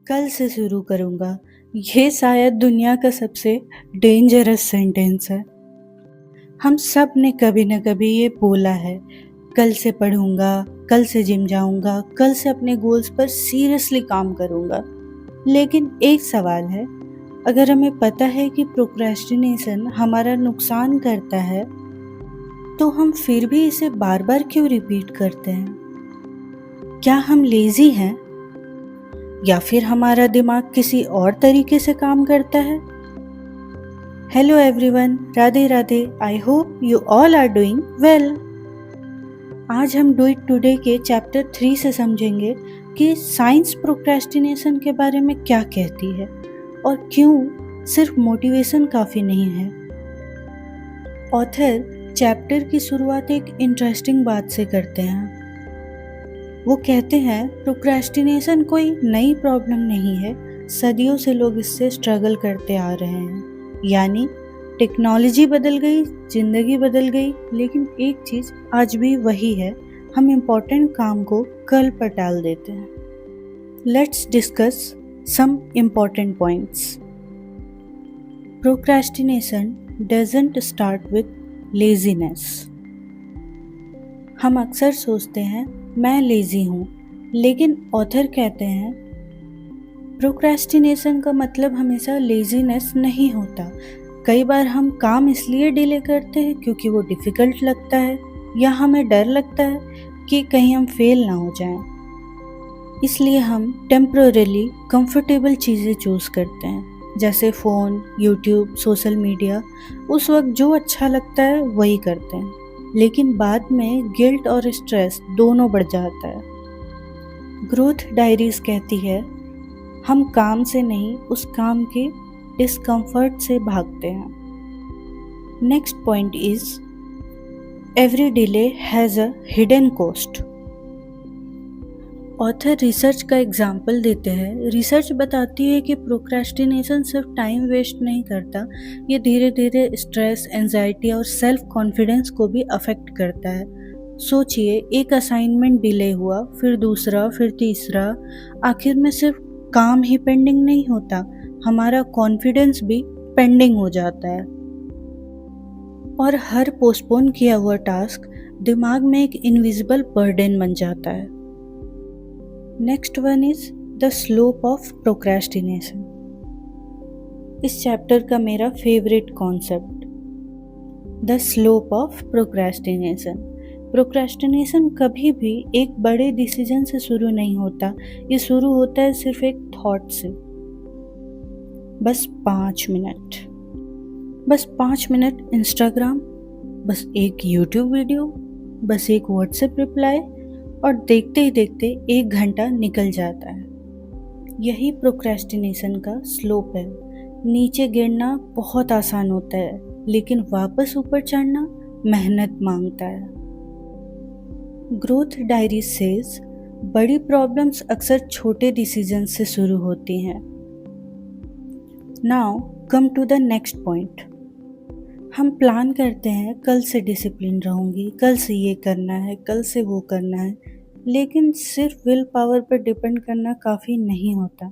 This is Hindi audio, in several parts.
कल से शुरू करूँगा। ये शायद दुनिया का सबसे डेंजरस सेंटेंस है। हम सब ने कभी न कभी ये बोला है, कल से पढ़ूँगा, कल से जिम जाऊँगा, कल से अपने गोल्स पर सीरियसली काम करूँगा। लेकिन एक सवाल है, अगर हमें पता है कि प्रोक्रेस्टिनेशन हमारा नुकसान करता है, तो हम फिर भी इसे बार-बार क्यों रिपीट करते हैं? क्या हम लेज़ी हैं? या फिर हमारा दिमाग किसी और तरीके से काम करता है? Hello everyone, Radhe Radhe. I hope you all are doing well. आज हम डू इट टुडे के चैप्टर 3 से समझेंगे कि साइंस प्रोक्रेस्टिनेशन के बारे में क्या कहती है और क्यों सिर्फ मोटिवेशन काफ़ी नहीं है। ऑथर चैप्टर की शुरुआत एक इंटरेस्टिंग बात से करते हैं। वो कहते हैं प्रोक्रेस्टिनेशन कोई नई प्रॉब्लम नहीं है, सदियों से लोग इससे स्ट्रगल करते आ रहे हैं। यानी टेक्नोलॉजी बदल गई, ज़िंदगी बदल गई, लेकिन एक चीज़ आज भी वही है, हम इम्पोर्टेंट काम को कल पर टाल देते हैं। Let's discuss some important points. Procrastination doesn't start with laziness. हम अक्सर सोचते हैं मैं लेज़ी हूँ, लेकिन ऑथर कहते हैं प्रोक्रेस्टिनेशन का मतलब हमेशा लेज़ीनेस नहीं होता। कई बार हम काम इसलिए डिले करते हैं क्योंकि वो डिफ़िकल्ट लगता है या हमें डर लगता है कि कहीं हम फेल ना हो जाएं। इसलिए हम टेम्परेरी कंफर्टेबल चीज़ें चूज़ करते हैं, जैसे फ़ोन, यूट्यूब, सोशल मीडिया। उस वक्त जो अच्छा लगता है वही करते हैं, लेकिन बाद में गिल्ट और स्ट्रेस दोनों बढ़ जाता है। ग्रोथ डायरीज कहती है हम काम से नहीं, उस काम के डिस्कम्फर्ट से भागते हैं। Next point is every delay has a hidden cost. Author research का एग्जाम्पल देते हैं। रिसर्च बताती है कि प्रोक्रेस्टिनेशन सिर्फ टाइम वेस्ट नहीं करता, ये धीरे धीरे स्ट्रेस, एंजाइटी और सेल्फ कॉन्फिडेंस को भी अफेक्ट करता है। सोचिए, एक असाइनमेंट डिले हुआ, फिर दूसरा, फिर तीसरा, आखिर में सिर्फ काम ही पेंडिंग नहीं होता, हमारा कॉन्फिडेंस भी पेंडिंग हो जाता है। और हर पोस्टपोन किया हुआ टास्क दिमाग में एक इनविजिबल बर्डन बन जाता है। Next one is the slope of procrastination. इस चैप्टर का मेरा favourite concept, the slope of procrastination. Procrastination कभी भी एक बड़े डिसीजन से शुरू नहीं होता, ये शुरू होता है सिर्फ एक थॉट से। बस 5 मिनट इंस्टाग्राम, बस एक यूट्यूब वीडियो, बस एक व्हाट्सएप रिप्लाई, और देखते ही देखते 1 घंटा निकल जाता है। यही प्रोक्रेस्टिनेशन का स्लोप है। नीचे गिरना बहुत आसान होता है, लेकिन वापस ऊपर चढ़ना मेहनत मांगता है। ग्रोथ डायरी सेज बड़ी प्रॉब्लम्स अक्सर छोटे डिसीजन से शुरू होती हैं। Now come to the next point. हम प्लान करते हैं कल से डिसिप्लिन रहूँगी, कल से ये करना है, कल से वो करना है, लेकिन सिर्फ विल पावर पर डिपेंड करना काफ़ी नहीं होता,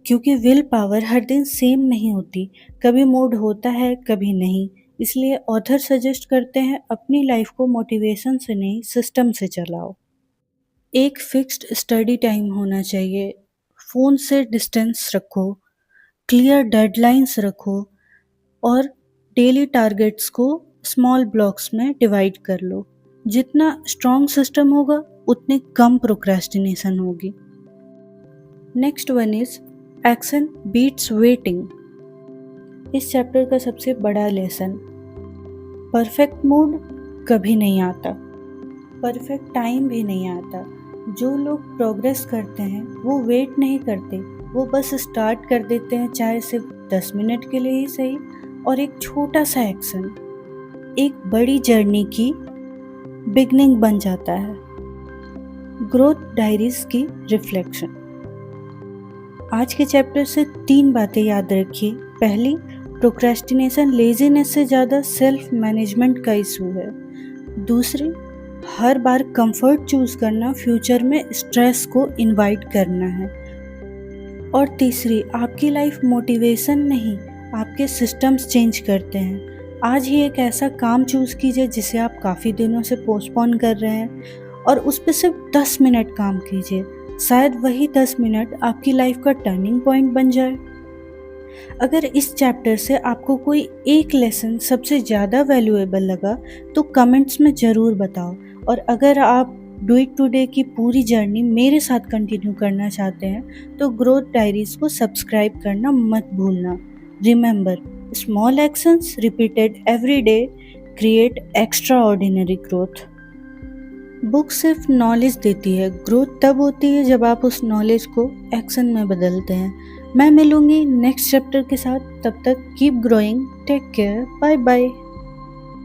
क्योंकि विल पावर हर दिन सेम नहीं होती, कभी मूड होता है, कभी नहीं। इसलिए ऑथर सजेस्ट करते हैं अपनी लाइफ को मोटिवेशन से नहीं, सिस्टम से चलाओ। एक फिक्स्ड स्टडी टाइम होना चाहिए, फ़ोन से डिस्टेंस रखो, क्लियर डेडलाइंस रखो और डेली टारगेट्स को स्मॉल ब्लॉक्स में डिवाइड कर लो। जितना स्ट्रॉन्ग सिस्टम होगा उतनी कम प्रोक्रेस्टिनेशन होगी। Next one is action beats waiting. इस चैप्टर का सबसे बड़ा लेसन, परफेक्ट मूड कभी नहीं आता, परफेक्ट टाइम भी नहीं आता। जो लोग प्रोग्रेस करते हैं वो वेट नहीं करते, वो बस स्टार्ट कर देते हैं, चाहे सिर्फ 10 मिनट के लिए ही सही। और एक छोटा सा एक्शन एक बड़ी जर्नी की बिगनिंग बन जाता है। ग्रोथ डायरीज की रिफ्लेक्शन। आज के चैप्टर से 3 बातें याद रखिए। पहली, प्रोक्रेस्टिनेशन लेजीनेस से ज़्यादा सेल्फ मैनेजमेंट का इशू है। दूसरी, हर बार कंफर्ट चूज करना फ्यूचर में स्ट्रेस को इनवाइट करना है। और तीसरी, आपकी लाइफ मोटिवेशन नहीं, आपके सिस्टम्स चेंज करते हैं। आज ही एक ऐसा काम चूज़ कीजिए जिसे आप काफ़ी दिनों से पोस्टपोन कर रहे हैं और उस पे सिर्फ 10 मिनट काम कीजिए। शायद वही 10 मिनट आपकी लाइफ का टर्निंग पॉइंट बन जाए। अगर इस चैप्टर से आपको कोई एक लेसन सबसे ज़्यादा वैल्यूएबल लगा तो कमेंट्स में ज़रूर बताओ। और अगर आप डू इट टुडे की पूरी जर्नी मेरे साथ कंटिन्यू करना चाहते हैं तो ग्रोथ डायरीज को सब्सक्राइब करना मत भूलना। Remember, small actions repeated every day create extra ordinary growth. Book सिर्फ नॉलेज देती है, ग्रोथ तब होती है जब आप उस नॉलेज को एक्शन में बदलते हैं। मैं मिलूंगी नेक्स्ट चैप्टर के साथ, तब तक keep growing, take care, bye bye.